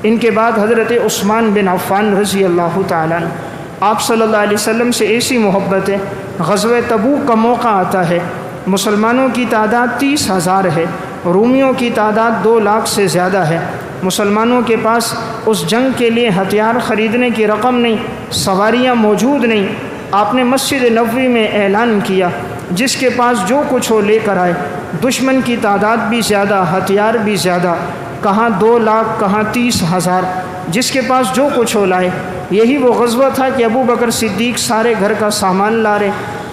ان کے بعد حضرت عثمان بن عفان رضی اللہ تعالیٰ عنہ، آپ صلی اللہ علیہ وسلم سے ایسی محبت ہے، غزوہ تبوک کا موقع آتا ہے، مسلمانوں کی تعداد 30,000 ہے، رومیوں کی تعداد 2 لاکھ سے زیادہ ہے، مسلمانوں کے پاس اس جنگ کے لیے ہتھیار خریدنے کی رقم نہیں، سواریاں موجود نہیں۔ آپ نے مسجد نبوی میں اعلان کیا، جس کے پاس جو کچھ ہو لے کر آئے۔ دشمن کی تعداد بھی زیادہ، ہتھیار بھی زیادہ، کہاں 2 لاکھ کہاں 30,000، جس کے پاس جو کچھ ہو لائے۔ یہی وہ غزوہ تھا کہ ابو بکر صدیق سارے گھر کا سامان لا رہے،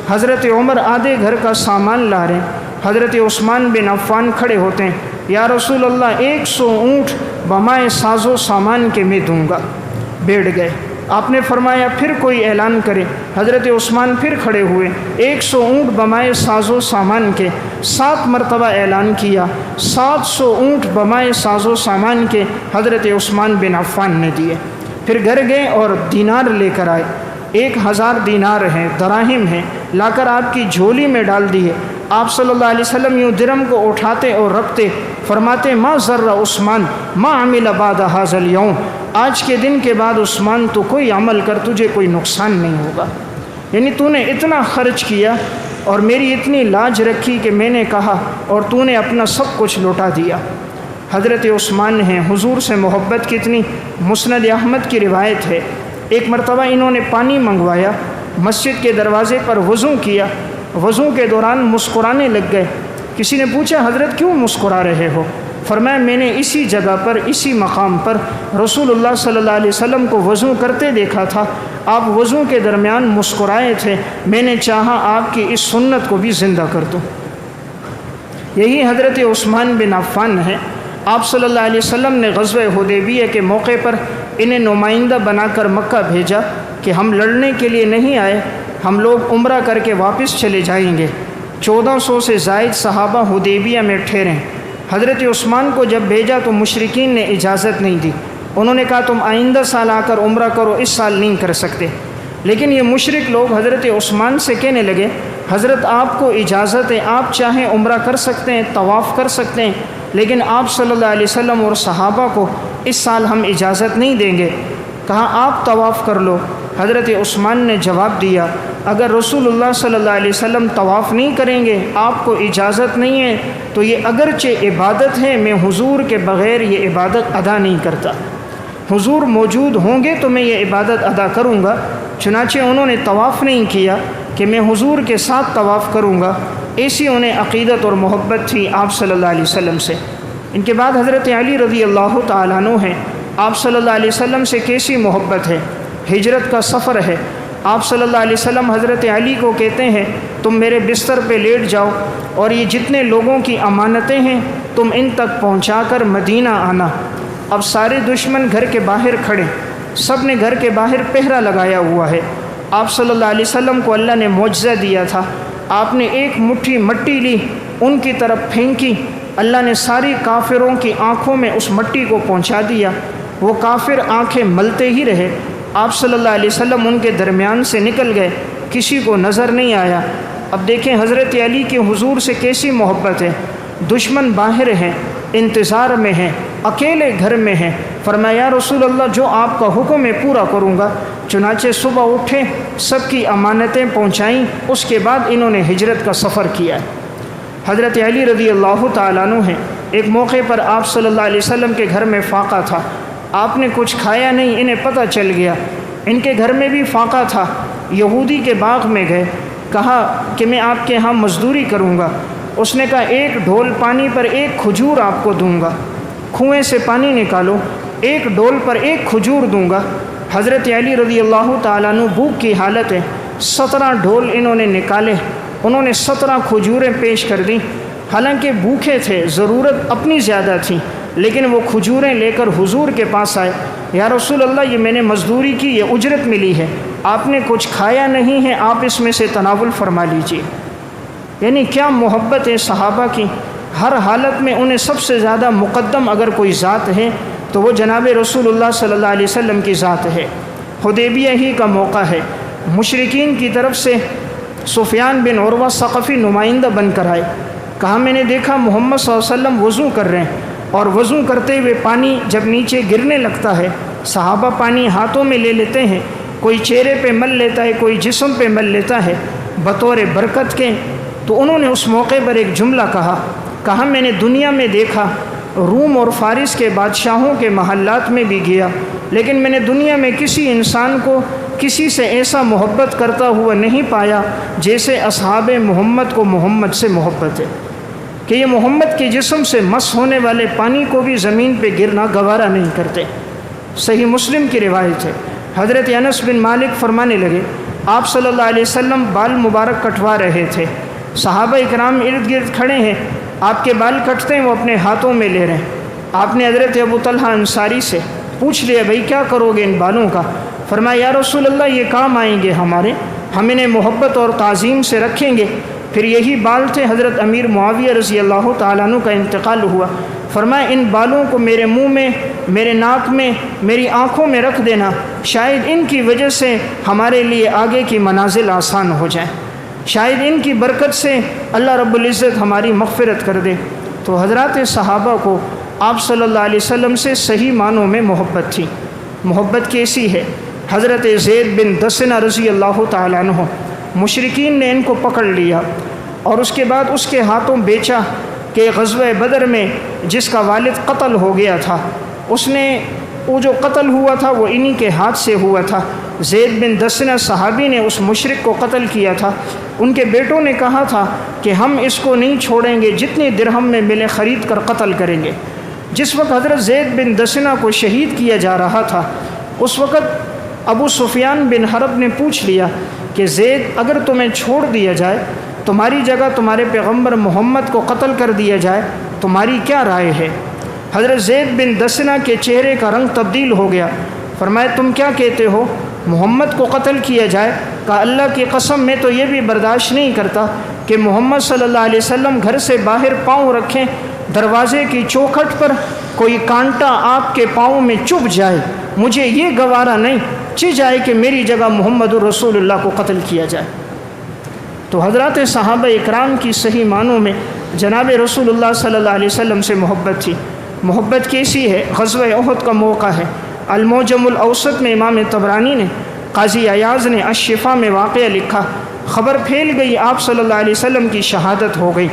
حضرت عمر آدھے گھر کا سامان لا رہے، حضرت عثمان بن عفان کھڑے ہوتے ہیں، یا رسول اللہ 100 اونٹ بمائے ساز و سامان کے میں دوں گا۔ بیٹھ گئے۔ آپ نے فرمایا پھر کوئی اعلان کرے۔ حضرت عثمان پھر کھڑے ہوئے، 100 اونٹ بمائے ساز و سامان کے 7 مرتبہ اعلان کیا، 700 اونٹ بمائے ساز و سامان کے حضرت عثمان بن عفان نے دیے۔ پھر گھر گئے اور دینار لے کر آئے، 1000 دینار ہیں، دراہم ہیں، لا کر آپ کی جھولی میں ڈال دیے۔ آپ صلی اللہ علیہ وسلم یوں درہم کو اٹھاتے اور رکھتے، فرماتے ما ضر عثمان ما عمل بعد هذا اليوم، آج کے دن کے بعد عثمان تو کوئی عمل کر، تجھے کوئی نقصان نہیں ہوگا۔ یعنی تو نے اتنا خرچ کیا اور میری اتنی لاج رکھی کہ میں نے کہا، اور تو نے اپنا سب کچھ لوٹا دیا۔ حضرت عثمان ہیں، حضور سے محبت کتنی۔ مسند احمد کی روایت ہے، ایک مرتبہ انہوں نے پانی منگوایا، مسجد کے دروازے پر وضو کیا، وضو کے دوران مسکرانے لگ گئے۔ کسی نے پوچھا حضرت کیوں مسکرا رہے ہو؟ فرمایا میں نے اسی جگہ پر، اسی مقام پر رسول اللہ صلی اللہ علیہ وسلم کو وضو کرتے دیکھا تھا، آپ وضو کے درمیان مسکرائے تھے، میں نے چاہا آپ کی اس سنت کو بھی زندہ کر دوں۔ یہی حضرت عثمان بن عفان ہے۔ آپ صلی اللہ علیہ وسلم نے غزوہ حدیبیہ کے موقع پر انہیں نمائندہ بنا کر مکہ بھیجا کہ ہم لڑنے کے لیے نہیں آئے، ہم لوگ عمرہ کر کے واپس چلے جائیں گے۔ 1400 سے زائد صحابہ حدیبیہ میں ٹھہرے۔ حضرت عثمان کو جب بھیجا تو مشرکین نے اجازت نہیں دی، انہوں نے کہا تم آئندہ سال آ کر عمرہ کرو، اس سال نہیں کر سکتے۔ لیکن یہ مشرک لوگ حضرت عثمان سے کہنے لگے حضرت آپ کو اجازت ہے، آپ چاہیں عمرہ کر سکتے ہیں، طواف کر سکتے ہیں، لیکن آپ صلی اللہ علیہ وسلم اور صحابہ کو اس سال ہم اجازت نہیں دیں گے۔ کہا آپ طواف کر لو۔ حضرت عثمان نے جواب دیا اگر رسول اللہ صلی اللہ علیہ وسلم طواف نہیں کریں گے، آپ کو اجازت نہیں ہے، تو یہ اگرچہ عبادت ہے، میں حضور کے بغیر یہ عبادت ادا نہیں کرتا، حضور موجود ہوں گے تو میں یہ عبادت ادا کروں گا۔ چنانچہ انہوں نے طواف نہیں کیا کہ میں حضور کے ساتھ طواف کروں گا، ایسی انہیں عقیدت اور محبت تھی آپ صلی اللہ علیہ وسلم سے۔ ان کے بعد حضرت علی رضی اللہ تعالیٰ عنہ ہیں، آپ صلی اللہ علیہ وسلم سے کیسی محبت ہے۔ ہجرت کا سفر ہے، آپ صلی اللہ علیہ وسلم حضرت علی کو کہتے ہیں تم میرے بستر پہ لیٹ جاؤ اور یہ جتنے لوگوں کی امانتیں ہیں تم ان تک پہنچا کر مدینہ آنا۔ اب سارے دشمن گھر کے باہر کھڑے، سب نے گھر کے باہر پہرا لگایا ہوا ہے۔ آپ صلی اللہ علیہ وسلم کو اللہ نے معجزہ دیا تھا، آپ نے ایک مٹھی مٹی لی، ان کی طرف پھینکی، اللہ نے ساری کافروں کی آنکھوں میں اس مٹی کو پہنچا دیا، وہ کافر آنکھیں ملتے ہی رہے۔ آپ صلی اللہ علیہ وسلم ان کے درمیان سے نکل گئے، کسی کو نظر نہیں آیا۔ اب دیکھیں حضرت علی کی حضور سے کیسی محبت ہے، دشمن باہر ہیں، انتظار میں ہیں، اکیلے گھر میں ہیں، فرمایا یا رسول اللہ جو آپ کا حکم ہے پورا کروں گا۔ چنانچہ صبح اٹھے، سب کی امانتیں پہنچائیں، اس کے بعد انہوں نے ہجرت کا سفر کیا۔ حضرت علی رضی اللہ تعالیٰ عنہ ہیں، ایک موقع پر آپ صلی اللہ علیہ وسلم کے گھر میں فاقہ تھا، آپ نے کچھ کھایا نہیں، انہیں پتہ چل گیا، ان کے گھر میں بھی فاقہ تھا، یہودی کے باغ میں گئے، کہا کہ میں آپ کے ہاں مزدوری کروں گا۔ اس نے کہا ایک ڈھول پانی پر ایک کھجور آپ کو دوں گا، کنویں سے پانی نکالو، ایک ڈول پر ایک کھجور دوں گا۔ حضرت علی رضی اللہ تعالیٰ عنہ بھوک کی حالت ہے، 17 ڈھول انہوں نے نکالے، انہوں نے 17 کھجوریں پیش کر دیں، حالانکہ بھوکے تھے، ضرورت اپنی زیادہ تھی، لیکن وہ کھجوریں لے کر حضور کے پاس آئے، یا رسول اللہ یہ میں نے مزدوری کی، یہ اجرت ملی ہے، آپ نے کچھ کھایا نہیں ہے، آپ اس میں سے تناول فرما لیجیے۔ یعنی کیا محبت ہے صحابہ کی، ہر حالت میں انہیں سب سے زیادہ مقدم اگر کوئی ذات ہے تو وہ جناب رسول اللہ صلی اللہ علیہ وسلم کی ذات ہے۔ حدیبیہ ہی کا موقع ہے، مشرکین کی طرف سے سفیان بن عروہ ثقفی نمائندہ بن کر آئے، کہا میں نے دیکھا محمد صلی اللہ علیہ وسلم وضو کر رہے ہیں، اور وضو کرتے ہوئے پانی جب نیچے گرنے لگتا ہے، صحابہ پانی ہاتھوں میں لے لیتے ہیں، کوئی چہرے پہ مل لیتا ہے، کوئی جسم پہ مل لیتا ہے بطور برکت کے۔ تو انہوں نے اس موقع پر ایک جملہ کہا میں نے دنیا میں دیکھا، روم اور فارس کے بادشاہوں کے محلات میں بھی گیا، لیکن میں نے دنیا میں کسی انسان کو کسی سے ایسا محبت کرتا ہوا نہیں پایا جیسے اصحاب محمد کو محمد سے محبت ہے، کہ یہ محمد کے جسم سے مس ہونے والے پانی کو بھی زمین پہ گرنا گوارا نہیں کرتے۔ صحیح مسلم کی روایت ہے، حضرت انس بن مالک فرمانے لگے آپ صلی اللہ علیہ وسلم بال مبارک کٹوا رہے تھے، صحابہ اکرام ارد گرد کھڑے ہیں، آپ کے بال کٹتے ہیں، وہ اپنے ہاتھوں میں لے رہے ہیں۔ آپ نے حضرت ابو طلحہ انصاری سے پوچھ لیا بھائی کیا کرو گے ان بالوں کا؟ فرمایا یا رسول اللہ یہ کام آئیں گے ہمارے، ہم انہیں محبت اور تعظیم سے رکھیں گے۔ پھر یہی بال تھے، حضرت امیر معاویہ رضی اللہ تعالیٰ عنہ کا انتقال ہوا، فرمایا ان بالوں کو میرے منہ میں، میرے ناک میں، میری آنکھوں میں رکھ دینا، شاید ان کی وجہ سے ہمارے لیے آگے کی منازل آسان ہو جائیں، شاید ان کی برکت سے اللہ رب العزت ہماری مغفرت کر دے۔ تو حضرات صحابہ کو آپ صلی اللہ علیہ وسلم سے صحیح معنوں میں محبت تھی۔ محبت کیسی ہے؟ حضرت زید بن دسنہ رضی اللہ تعالیٰ عنہ، مشرکین نے ان کو پکڑ لیا اور اس کے بعد اس کے ہاتھوں بیچا کہ غزوہ بدر میں جس کا والد قتل ہو گیا تھا، اس نے وہ جو قتل ہوا تھا وہ انہی کے ہاتھ سے ہوا تھا۔ زید بن دسنہ صحابی نے اس مشرک کو قتل کیا تھا، ان کے بیٹوں نے کہا تھا کہ ہم اس کو نہیں چھوڑیں گے، جتنی درہم میں ملے خرید کر قتل کریں گے۔ جس وقت حضرت زید بن دسنہ کو شہید کیا جا رہا تھا، اس وقت ابو سفیان بن حرب نے پوچھ لیا کہ زید اگر تمہیں چھوڑ دیا جائے، تمہاری جگہ تمہارے پیغمبر محمد کو قتل کر دیا جائے، تمہاری کیا رائے ہے؟ حضرت زید بن دسنہ کے چہرے کا رنگ تبدیل ہو گیا، فرمایا تم کیا کہتے ہو، محمد کو قتل کیا جائے؟ کہا اللہ کی قسم میں تو یہ بھی برداشت نہیں کرتا کہ محمد صلی اللہ علیہ وسلم گھر سے باہر پاؤں رکھیں، دروازے کی چوکھٹ پر کوئی کانٹا آپ کے پاؤں میں چبھ جائے، مجھے یہ گوارا نہیں، چہ جائے کہ میری جگہ محمد الرسول اللہ کو قتل کیا جائے۔ تو حضرات صحابہ اکرام کی صحیح معنوں میں جناب رسول اللہ صلی اللہ علیہ وسلم سے محبت تھی۔ محبت کیسی ہے؟ غزوہ احد کا موقع ہے، المعجم الاوسط میں امام طبرانی نے، قاضی ایاز نے الشفا میں واقعہ لکھا، خبر پھیل گئی آپ صلی اللہ علیہ وسلم کی شہادت ہو گئی۔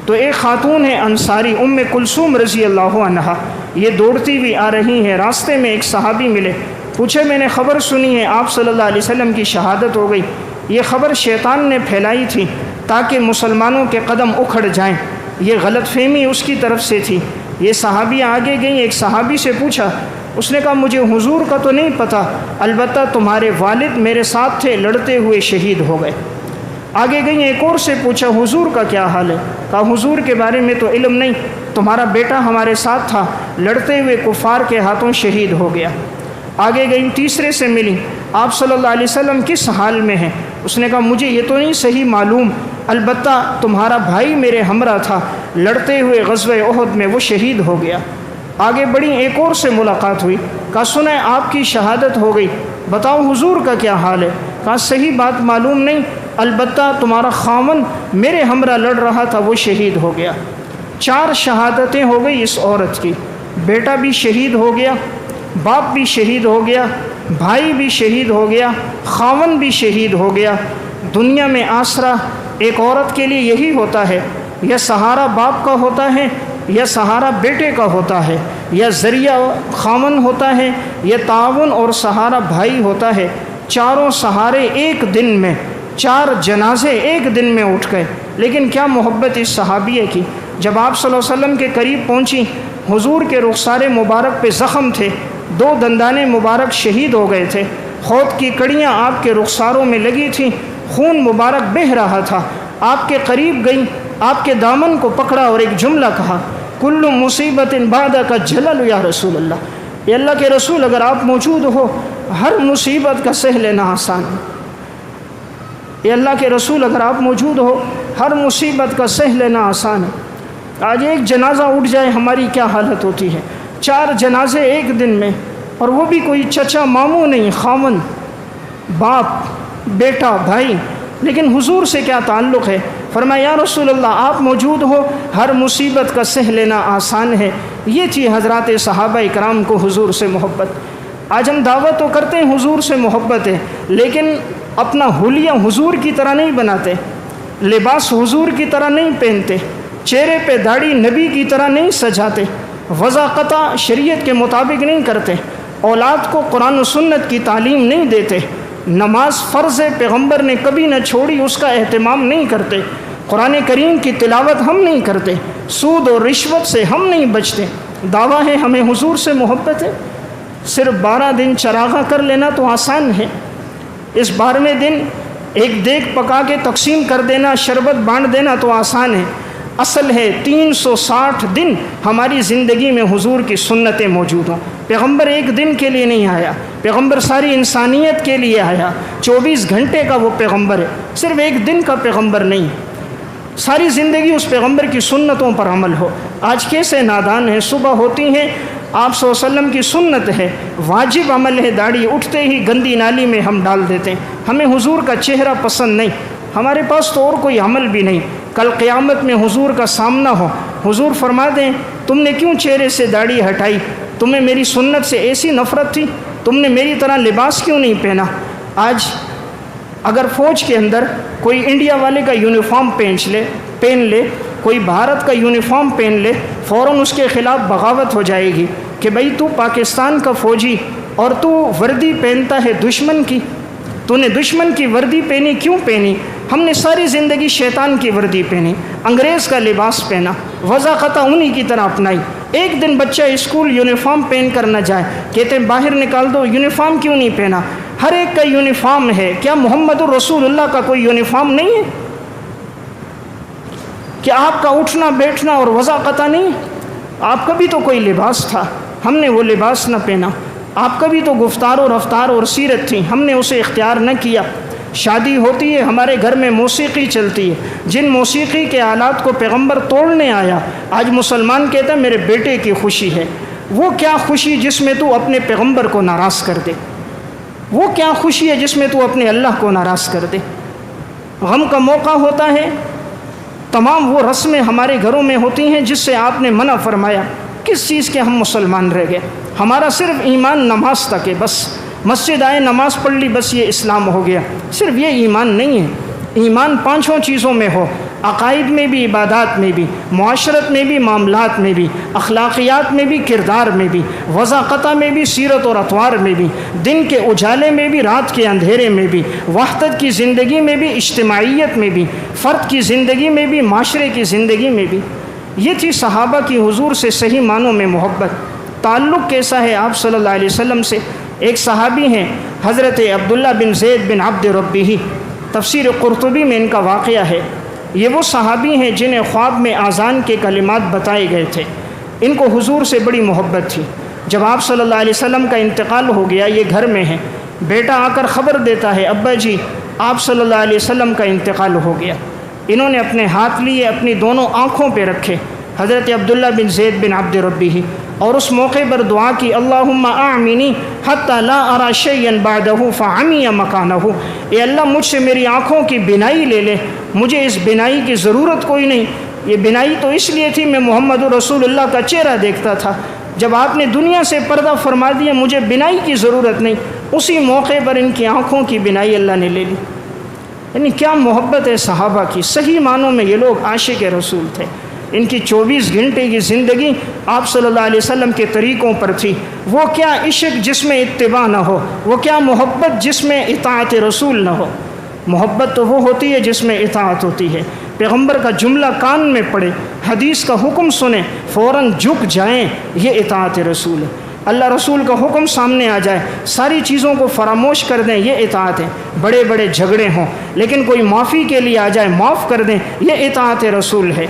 تو ایک خاتون ہے انصاری ام کلثوم رضی اللہ عنہا، یہ دوڑتی ہوئی آ رہی ہیں، راستے میں ایک صحابی ملے، پوچھے میں نے خبر سنی ہے آپ صلی اللہ علیہ وسلم کی شہادت ہو گئی، یہ خبر شیطان نے پھیلائی تھی تاکہ مسلمانوں کے قدم اکھڑ جائیں، یہ غلط فہمی اس کی طرف سے تھی۔ یہ صحابی آگے گئیں، ایک صحابی سے پوچھا، اس نے کہا مجھے حضور کا تو نہیں پتہ، البتہ تمہارے والد میرے ساتھ تھے، لڑتے ہوئے شہید ہو گئے۔ آگے گئیں، ایک اور سے پوچھا حضور کا کیا حال ہے؟ کہا حضور کے بارے میں تو علم نہیں، تمہارا بیٹا ہمارے ساتھ تھا، لڑتے ہوئے کفار کے ہاتھوں شہید ہو گیا۔ آگے گئیں، تیسرے سے ملی، آپ صلی اللہ علیہ وسلم کس حال میں ہیں؟ اس نے کہا مجھے یہ تو نہیں صحیح معلوم، البتہ تمہارا بھائی میرے ہمراہ تھا، لڑتے ہوئے غزوہ احد میں وہ شہید ہو گیا۔ آگے بڑھی، ایک اور سے ملاقات ہوئی، کہا سنا ہے آپ کی شہادت ہو گئی، بتاؤ حضور کا کیا حال ہے؟ کہا صحیح بات معلوم نہیں، البتہ تمہارا خاوند میرے ہمراہ لڑ رہا تھا، وہ شہید ہو گیا۔ 4 شہادتیں ہو گئی اس عورت کی، بیٹا بھی شہید ہو گیا، باپ بھی شہید ہو گیا، بھائی بھی شہید ہو گیا، خاوند بھی شہید ہو گیا۔ دنیا میں آسرا ایک عورت کے لیے یہی ہوتا ہے، یا سہارا باپ کا ہوتا ہے، یا سہارا بیٹے کا ہوتا ہے، یا ذریعہ خاوند ہوتا ہے، یا تعاون اور سہارا بھائی ہوتا ہے۔ چاروں سہارے ایک دن میں، 4 جنازے ایک دن میں اٹھ گئے۔ لیکن کیا محبت اس صحابیہ کی، جب آپ صلی اللہ علیہ وسلم کے قریب پہنچی، حضور کے رخسار مبارک پہ زخم تھے، 2 دندانے مبارک شہید ہو گئے تھے، خود کی کڑیاں آپ کے رخساروں میں لگی تھیں، خون مبارک بہہ رہا تھا۔ آپ کے قریب گئی، آپ کے دامن کو پکڑا اور ایک جملہ کہا، کل مصیبت بعدک جلل یا رسول اللہ، اے اللہ کے رسول اگر آپ موجود ہو ہر مصیبت کا سہ لینا آسان ہے۔ اے اللہ کے رسول اگر آپ موجود ہو ہر مصیبت کا سہ لینا آسان ہے۔ آج ایک جنازہ اٹھ جائے ہماری کیا حالت ہوتی ہے، 4 جنازے ایک دن میں، اور وہ بھی کوئی چچا ماموں نہیں، خاوند، باپ، بیٹا، بھائی۔ لیکن حضور سے کیا تعلق ہے؟ فرمایا یا رسول اللہ آپ موجود ہو ہر مصیبت کا سہ لینا آسان ہے۔ یہ تھی حضرات صحابہ اکرام کو حضور سے محبت۔ آج ہم دعوت تو کرتے ہیں حضور سے محبت ہے، لیکن اپنا حلیہ حضور کی طرح نہیں بناتے، لباس حضور کی طرح نہیں پہنتے، چہرے پہ داڑھی نبی کی طرح نہیں سجاتے، وضاقتہ شریعت کے مطابق نہیں کرتے، اولاد کو قرآن و سنت کی تعلیم نہیں دیتے، نماز فرض ہے پیغمبر نے کبھی نہ چھوڑی اس کا اہتمام نہیں کرتے، قرآن کریم کی تلاوت ہم نہیں کرتے، سود اور رشوت سے ہم نہیں بچتے۔ دعویٰ ہے ہمیں حضور سے محبت ہے۔ صرف 12 دن چراغاں کر لینا تو آسان ہے، اس 12ویں دن ایک دیگ پکا کے تقسیم کر دینا، شربت بانٹ دینا تو آسان ہے۔ اصل ہے 360 دن ہماری زندگی میں حضور کی سنتیں موجود ہوں۔ پیغمبر ایک دن کے لیے نہیں آیا، پیغمبر ساری انسانیت کے لیے آیا، 24 گھنٹے کا وہ پیغمبر ہے، صرف ایک دن کا پیغمبر نہیں ہے۔ ساری زندگی اس پیغمبر کی سنتوں پر عمل ہو۔ آج کیسے نادان ہیں، صبح ہوتی ہیں آپ صلی اللہ علیہ وسلم کی سنت ہے، واجب عمل ہے، داڑھی اٹھتے ہی گندی نالی میں ہم ڈال دیتے ہیں۔ ہمیں حضور کا چہرہ پسند نہیں، ہمارے پاس تو اور کوئی عمل بھی نہیں۔ کل قیامت میں حضور کا سامنا ہو، حضور فرما دیں تم نے کیوں چہرے سے داڑھی ہٹائی، تمہیں میری سنت سے ایسی نفرت تھی، تم نے میری طرح لباس کیوں نہیں پہنا۔ آج اگر فوج کے اندر کوئی انڈیا والے کا یونیفارم پہن لے، کوئی بھارت کا یونیفارم پہن لے، فوراً اس کے خلاف بغاوت ہو جائے گی کہ بھئی تو پاکستان کا فوجی اور تو وردی پہنتا ہے دشمن کی، تو نے دشمن کی وردی پہنی کیوں پہنی؟ ہم نے ساری زندگی شیطان کی وردی پہنی، انگریز کا لباس پہنا، وضاقتہ انہی کی طرح اپنائی۔ ایک دن بچہ اسکول یونیفارم پہن کر نہ جائے، کہتے ہیں باہر نکال دو، یونیفارم کیوں نہیں پہنا؟ ہر ایک کا یونیفارم ہے، کیا محمد الرسول اللہ کا کوئی یونیفارم نہیں ہے؟ کہ آپ کا اٹھنا بیٹھنا اور وضاقتہ نہیں ہے؟ آپ کا بھی تو کوئی لباس تھا، ہم نے وہ لباس نہ پہنا۔ آپ کا بھی تو گفتار و رفتار اور سیرت تھی، ہم نے اسے اختیار نہ کیا۔ شادی ہوتی ہے، ہمارے گھر میں موسیقی چلتی ہے، جن موسیقی کے آلات کو پیغمبر توڑنے آیا، آج مسلمان کہتا ہے میرے بیٹے کی خوشی ہے۔ وہ کیا خوشی جس میں تو اپنے پیغمبر کو ناراض کر دے؟ وہ کیا خوشی ہے جس میں تو اپنے اللہ کو ناراض کر دے؟ غم کا موقع ہوتا ہے، تمام وہ رسمیں ہمارے گھروں میں ہوتی ہیں جس سے آپ نے منع فرمایا۔ کس چیز کے ہم مسلمان رہ گئے؟ ہمارا صرف ایمان نماز تک ہے، بس مسجد آئے نماز پڑھ لی بس یہ اسلام ہو گیا۔ صرف یہ ایمان نہیں ہے، ایمان 5 چیزوں میں ہو، عقائد میں بھی، عبادات میں بھی، معاشرت میں بھی، معاملات میں بھی، اخلاقیات میں بھی، کردار میں بھی، وضاقتہ میں بھی، سیرت اور اطوار میں بھی، دن کے اجالے میں بھی، رات کے اندھیرے میں بھی، وحدت کی زندگی میں بھی، اجتماعیت میں بھی، فرد کی زندگی میں بھی، معاشرے کی زندگی میں بھی۔ یہ تھی صحابہ کی حضور سے صحیح معنوں میں محبت۔ تعلق کیسا ہے آپ صلی اللہ علیہ وسلم سے؟ ایک صحابی ہیں حضرت عبداللہ بن زید بن عبد ربہ، تفسیر قرطبی میں ان کا واقعہ ہے۔ یہ وہ صحابی ہیں جنہیں خواب میں اذان کے کلمات بتائے گئے تھے۔ ان کو حضور سے بڑی محبت تھی۔ جب آپ صلی اللہ علیہ وسلم کا انتقال ہو گیا، یہ گھر میں ہیں، بیٹا آ کر خبر دیتا ہے ابا جی آپ صلی اللہ علیہ وسلم کا انتقال ہو گیا۔ انہوں نے اپنے ہاتھ لیے اپنی دونوں آنکھوں پہ رکھے حضرت عبداللہ بن زید بن عبد ربہ، اور اس موقع پر دعا کی اللہم اعمنی حتی لا ارى شیئا بعدہ فعمی مکانہ، اے اللہ مجھ سے میری آنکھوں کی بینائی لے لے، مجھے اس بینائی کی ضرورت کوئی نہیں۔ یہ بینائی تو اس لیے تھی میں محمد رسول اللہ کا چہرہ دیکھتا تھا، جب آپ نے دنیا سے پردہ فرما دیا مجھے بینائی کی ضرورت نہیں۔ اسی موقع پر ان کی آنکھوں کی بینائی اللہ نے لے لی۔ یعنی کیا محبت ہے صحابہ کی، صحیح معنوں میں یہ لوگ عاشق رسول تھے۔ ان کی 24 گھنٹے کی زندگی آپ صلی اللہ علیہ وسلم کے طریقوں پر تھی۔ وہ کیا عشق جس میں اتباع نہ ہو، وہ کیا محبت جس میں اطاعت رسول نہ ہو۔ محبت تو وہ ہوتی ہے جس میں اطاعت ہوتی ہے۔ پیغمبر کا جملہ کان میں پڑے، حدیث کا حکم سنیں، فوراً جھک جائیں، یہ اطاعت رسول ہے۔ اللہ رسول کا حکم سامنے آ جائے، ساری چیزوں کو فراموش کر دیں، یہ اطاعت ہے۔ بڑے بڑے جھگڑے ہوں لیکن کوئی معافی کے لیے آ جائے، معاف کر دیں، یہ اطاعت رسول ہے۔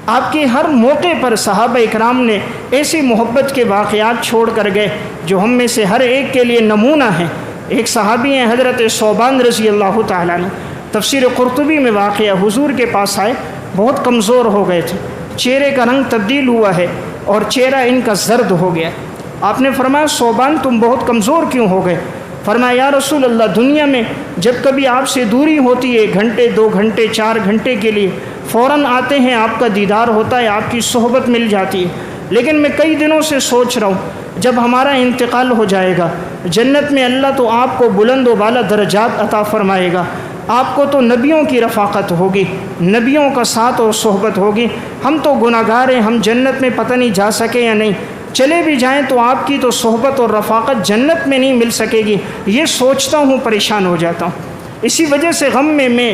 آپ کے ہر موقع پر صحابہ اکرام نے ایسی محبت کے واقعات چھوڑ کر گئے جو ہم میں سے ہر ایک کے لیے نمونہ ہیں۔ ایک صحابی ہیں حضرت ثوبان رضی اللہ تعالیٰ عنہ، تفسیر قرطبی میں واقعہ، حضور کے پاس آئے، بہت کمزور ہو گئے تھے، چہرے کا رنگ تبدیل ہوا ہے اور چہرہ ان کا زرد ہو گیا۔ آپ نے فرمایا ثوبان تم بہت کمزور کیوں ہو گئے؟ فرمایا یا رسول اللہ دنیا میں جب کبھی آپ سے دوری ہوتی ہے 1 گھنٹے 2 گھنٹے 4 گھنٹے کے لیے فوراً آتے ہیں، آپ کا دیدار ہوتا ہے، آپ کی صحبت مل جاتی ہے، لیکن میں کئی دنوں سے سوچ رہا ہوں جب ہمارا انتقال ہو جائے گا جنت میں اللہ تو آپ کو بلند و بالا درجات عطا فرمائے گا، آپ کو تو نبیوں کی رفاقت ہوگی، نبیوں کا ساتھ اور صحبت ہوگی، ہم تو گناہ گار ہیں، ہم جنت میں پتہ نہیں جا سکے یا نہیں، چلے بھی جائیں تو آپ کی تو صحبت اور رفاقت جنت میں نہیں مل سکے گی، یہ سوچتا ہوں پریشان ہو جاتا ہوں۔ اسی وجہ سے غم میں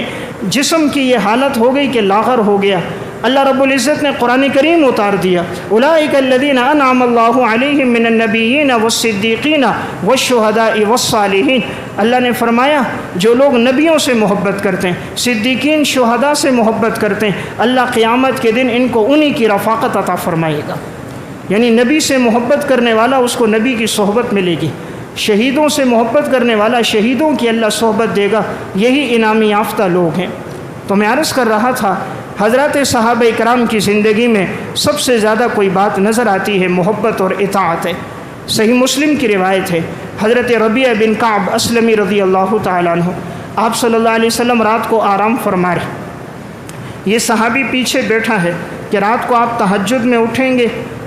جسم کی یہ حالت ہو گئی کہ لاغر ہو گیا۔ اللہ رب العزت نے قرآن کریم اتار دیا، اولئک الذین انعم اللہ علیہم من النبیین والصدیقین والشہداء والصالحین، اللہ نے فرمایا جو لوگ نبیوں سے محبت کرتے ہیں، صدیقین شہداء سے محبت کرتے ہیں، اللہ قیامت کے دن ان کو انہی کی رفاقت عطا فرمائے گا۔ یعنی نبی سے محبت کرنے والا اس کو نبی کی صحبت ملے گی، شہیدوں سے محبت کرنے والا شہیدوں کی اللہ صحبت دے گا، یہی انعام یافتہ لوگ ہیں۔ تو میں عرض کر رہا تھا حضرات صحابہ کرام کی زندگی میں سب سے زیادہ کوئی بات نظر آتی ہے محبت اور اطاعت ہے۔ صحیح مسلم کی روایت ہے، حضرت ربیعہ بن کعب اسلمی رضی اللہ تعالیٰ عنہ آپ صلی اللہ علیہ وسلم رات کو آرام فرما رہے، یہ صحابی پیچھے بیٹھا ہے کہ رات کو آپ تہجد میں اٹھیں گے،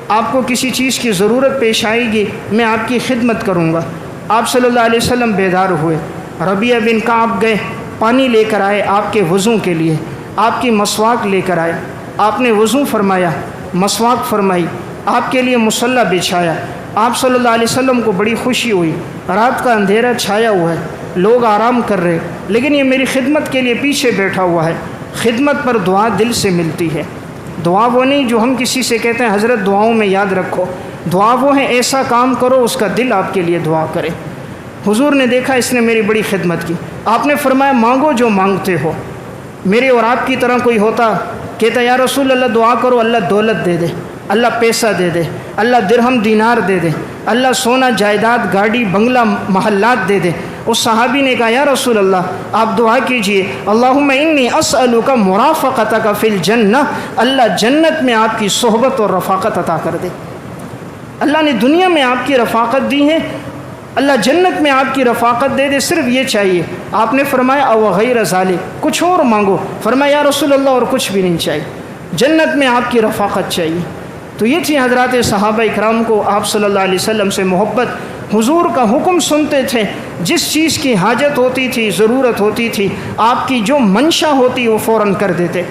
آپ کو کسی چیز کی ضرورت پیش آئے گی، میں آپ کی خدمت کروں گا۔ آپ صلی اللہ علیہ وسلم بیدار ہوئے، ربیعہ بن کعب گئے، پانی لے کر آئے آپ کے وضو کے لیے، آپ کی مسواک لے کر آئے، آپ نے وضو فرمایا، مسواک فرمائی، آپ کے لیے مصلی بچھایا۔ آپ صلی اللہ علیہ وسلم کو بڑی خوشی ہوئی، رات کا اندھیرا چھایا ہوا ہے، لوگ آرام کر رہے، لیکن یہ میری خدمت کے لیے پیچھے بیٹھا ہوا ہے۔ خدمت پر دعا دل سے ملتی ہے، دعا وہ نہیں جو ہم کسی سے کہتے ہیں حضرت دعاؤں میں یاد رکھو، دعا وہ ہے ایسا کام کرو اس کا دل آپ کے لیے دعا کرے۔ حضور نے دیکھا اس نے میری بڑی خدمت کی، آپ نے فرمایا مانگو جو مانگتے ہو۔ میرے اور آپ کی طرح کوئی ہوتا کہتا یا رسول اللہ دعا کرو اللہ دولت دے دے، اللہ پیسہ دے دے، اللہ درہم دینار دے دے، اللہ سونا جائیداد گاڑی بنگلہ محلات دے دے۔ اس صحابی نے کہا یا رسول اللہ آپ دعا کیجئے، اللہم انی اسألک مرافقتک فی الجنہ، اللہ جنت میں آپ کی صحبت اور رفاقت عطا کر دے۔ اللہ نے دنیا میں آپ کی رفاقت دی ہے، اللہ جنت میں آپ کی رفاقت دے دے، صرف یہ چاہیے۔ آپ نے فرمایا او غیر ذالک، کچھ اور مانگو۔ فرمایا یا رسول اللہ اور کچھ بھی نہیں چاہیے، جنت میں آپ کی رفاقت چاہیے۔ تو یہ تھی حضرات صحابہ اکرام کو آپ صلی اللہ علیہ وسلم سے محبت، حضور کا حکم سنتے تھے، جس چیز کی حاجت ہوتی تھی ضرورت ہوتی تھی آپ کی جو منشا ہوتی وہ فوراً کر دیتے۔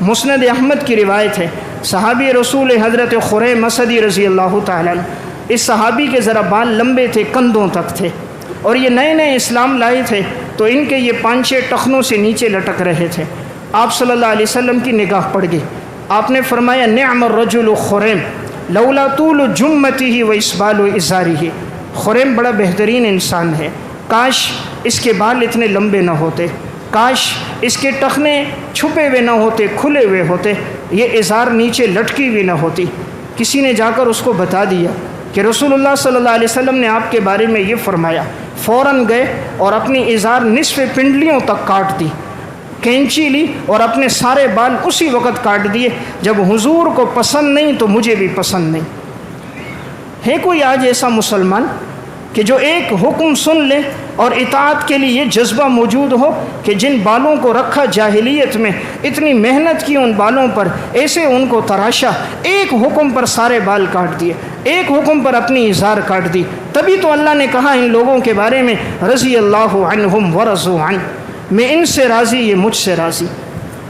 مسند احمد کی روایت ہے، صحابی رسول حضرت خریم اسدی رضی اللہ تعالیٰ عنہ، اس صحابی کے ذرا بال لمبے تھے، کندھوں تک تھے، اور یہ نئے نئے اسلام لائے تھے تو ان کے یہ 5-6 ٹخنوں سے نیچے لٹک رہے تھے۔ آپ صلی اللہ علیہ وسلم کی نگاہ پڑ گئی، آپ نے فرمایا نعم الرجل خریم لولا طول جمتہ و اسبال ازارہ، خریم بڑا بہترین انسان ہے، کاش اس کے بال اتنے لمبے نہ ہوتے، کاش اس کے ٹخنے چھپے ہوئے نہ ہوتے، کھلے ہوئے ہوتے، یہ ازار نیچے لٹکی ہوئی نہ ہوتی۔ کسی نے جا کر اس کو بتا دیا کہ رسول اللہ صلی اللہ علیہ وسلم نے آپ کے بارے میں یہ فرمایا، فوراً گئے اور اپنی ازار نصف پنڈلیوں تک کاٹ دی، کینچی لی اور اپنے سارے بال اسی وقت کاٹ دیے۔ جب حضور کو پسند نہیں تو مجھے بھی پسند نہیں۔ ہے کوئی آج ایسا مسلمان کہ جو ایک حکم سن لے اور اطاعت کے لیے یہ جذبہ موجود ہو کہ جن بالوں کو رکھا جاہلیت میں، اتنی محنت کی ان بالوں پر، ایسے ان کو تراشا، ایک حکم پر سارے بال کاٹ دیے، ایک حکم پر اپنی ازار کاٹ دی۔ تبھی تو اللہ نے کہا ان لوگوں کے بارے میں رضی اللہ عنہم ورضوا عنہ، میں ان سے راضی یہ مجھ سے راضی۔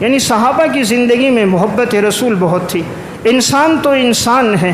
یعنی صحابہ کی زندگی میں محبت رسول بہت تھی۔ انسان تو انسان ہے،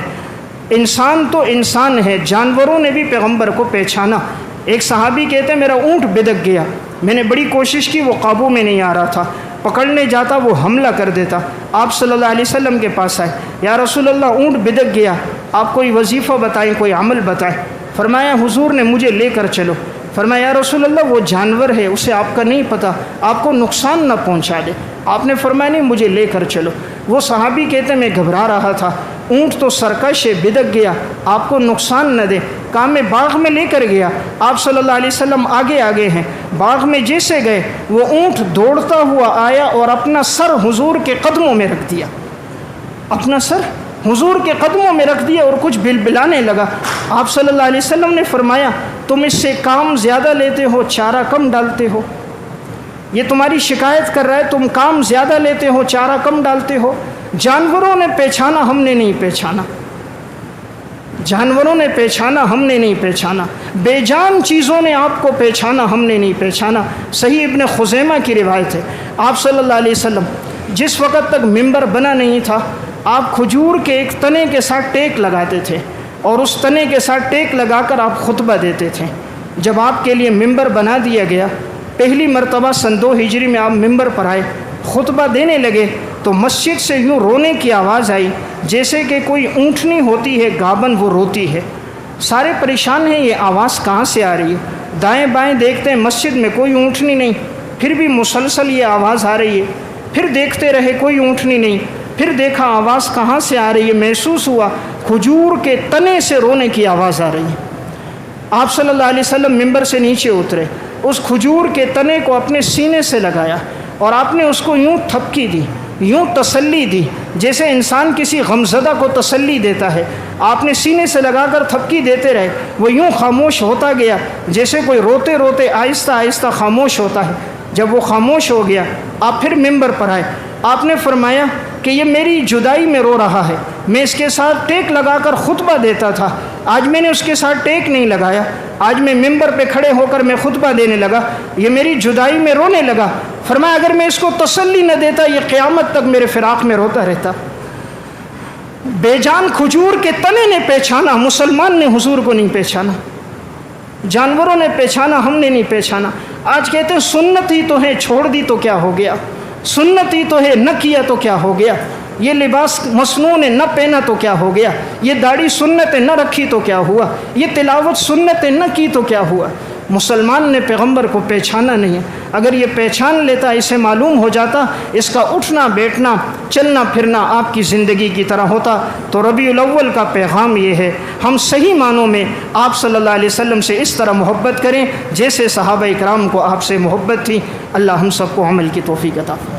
انسان تو انسان ہے، جانوروں نے بھی پیغمبر کو پہچانا۔ ایک صحابی کہتے ہیں میرا اونٹ بدک گیا، میں نے بڑی کوشش کی وہ قابو میں نہیں آ رہا تھا، پکڑنے جاتا وہ حملہ کر دیتا۔ آپ صلی اللہ علیہ وسلم کے پاس آئے، یا رسول اللہ اونٹ بدک گیا، آپ کوئی وظیفہ بتائیں، کوئی عمل بتائیں۔ فرمایا حضور نے مجھے لے کر چلو۔ فرمایا یا رسول اللہ وہ جانور ہے، اسے آپ کا نہیں پتہ، آپ کو نقصان نہ پہنچا دے۔ آپ نے فرمایا نہیں مجھے لے کر چلو۔ وہ صحابی کہتے ہیں میں گھبرا رہا تھا، اونٹ تو سرکش ہے، بدک گیا، آپ کو نقصان نہ دے، کام میں باغ میں لے کر گیا۔ آپ صلی اللہ علیہ وسلم آگے آگے ہیں، باغ میں جیسے گئے وہ اونٹ دوڑتا ہوا آیا اور اپنا سر حضور کے قدموں میں رکھ دیا، اپنا سر حضور کے قدموں میں رکھ دیا اور کچھ بلبلانے لگا۔ آپ صلی اللہ علیہ وسلم نے فرمایا تم اس سے کام زیادہ لیتے ہو چارہ کم ڈالتے ہو. یہ تمہاری شکایت کر رہا ہے تم کام زیادہ لیتے ہو چارہ کم ڈالتے ہو. جانوروں نے پہچانا ہم نے نہیں پہچانا، جانوروں نے پہچانا ہم نے نہیں پہچانا، بے جان چیزوں نے آپ کو پہچانا ہم نے نہیں پہچانا. صحیح ابن خزیمہ کی روایت ہے، آپ صلی اللہ علیہ وسلم جس وقت تک ممبر بنا نہیں تھا آپ کھجور کے ایک تنے کے ساتھ ٹیک لگاتے تھے اور اس تنے کے ساتھ ٹیک لگا کر آپ خطبہ دیتے تھے. جب آپ کے لیے ممبر بنا دیا گیا، پہلی مرتبہ سن 2 ہجری میں آپ ممبر پر آئے، خطبہ دینے لگے تو مسجد سے یوں رونے کی آواز آئی جیسے کہ کوئی اونٹنی ہوتی ہے گابن وہ روتی ہے. سارے پریشان ہیں یہ آواز کہاں سے آ رہی ہے. دائیں بائیں دیکھتے ہیں مسجد میں کوئی اونٹنی نہیں، پھر بھی مسلسل یہ آواز آ رہی ہے. پھر دیکھتے رہے کوئی اونٹنی نہیں، پھر دیکھا آواز کہاں سے آ رہی ہے. محسوس ہوا کھجور کے تنے سے رونے کی آواز آ رہی ہے. آپ صلی اللہ علیہ وسلم ممبر سے نیچے اترے، اس کھجور کے تنے کو اپنے سینے سے لگایا اور آپ نے اس کو یوں تھپکی دی، یوں تسلی دی جیسے انسان کسی غمزدہ کو تسلی دیتا ہے. آپ نے سینے سے لگا کر تھپکی دیتے رہے، وہ یوں خاموش ہوتا گیا جیسے کوئی روتے روتے آہستہ آہستہ خاموش ہوتا ہے. جب وہ خاموش ہو گیا آپ پھر ممبر پر آئے. آپ نے فرمایا کہ یہ میری جدائی میں رو رہا ہے، میں اس کے ساتھ ٹیک لگا کر خطبہ دیتا تھا، آج میں نے اس کے ساتھ ٹیک نہیں لگایا، آج میں ممبر پہ کھڑے ہو کر میں خطبہ دینے لگا، یہ میری جدائی میں رونے لگا. فرمایا اگر میں اس کو تسلی نہ دیتا یہ قیامت تک میرے فراق میں روتا رہتا. بے جان کھجور کے تنے نے پہچانا، مسلمان نے حضور کو نہیں پہچانا. جانوروں نے پہچانا ہم نے نہیں پہچانا. آج کہتے ہیں سنت ہی تو ہے چھوڑ دی تو کیا ہو گیا، سنت ہی تو ہے نہ کیا تو کیا ہو گیا، یہ لباس مسنون ہے نہ پہنا تو کیا ہو گیا، یہ داڑھی سنت ہے نہ رکھی تو کیا ہوا، یہ تلاوت سنت ہے نہ کی تو کیا ہوا. مسلمان نے پیغمبر کو پہچانا نہیں ہے. اگر یہ پہچان لیتا، اسے معلوم ہو جاتا، اس کا اٹھنا بیٹھنا چلنا پھرنا آپ کی زندگی کی طرح ہوتا. تو ربیع الاول کا پیغام یہ ہے ہم صحیح معنوں میں آپ صلی اللہ علیہ وسلم سے اس طرح محبت کریں جیسے صحابہ اکرام کو آپ سے محبت تھی. اللہ ہم سب کو عمل کی توفیق عطا فرمائے.